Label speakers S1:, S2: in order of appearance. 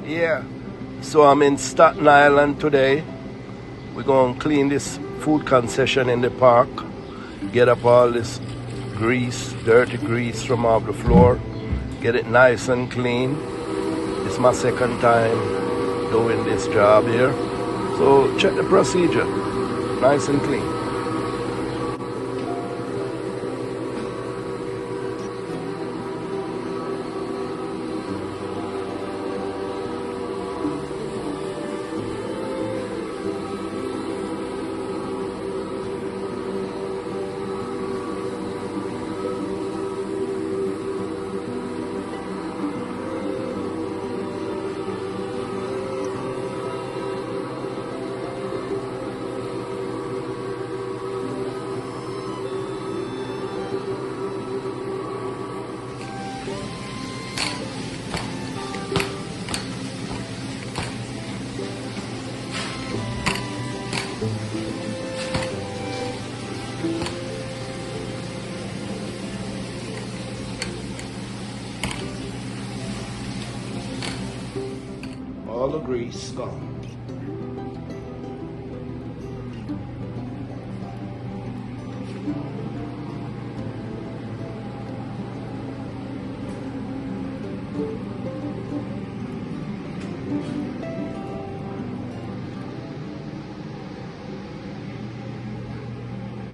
S1: Yeah, so I'm in Staten Island today. We're going to clean this food concession in the park, get up all this grease, dirty grease from off the floor, get it nice and clean. It's my second time doing this job here. So check the procedure, nice and clean. All the grease gone.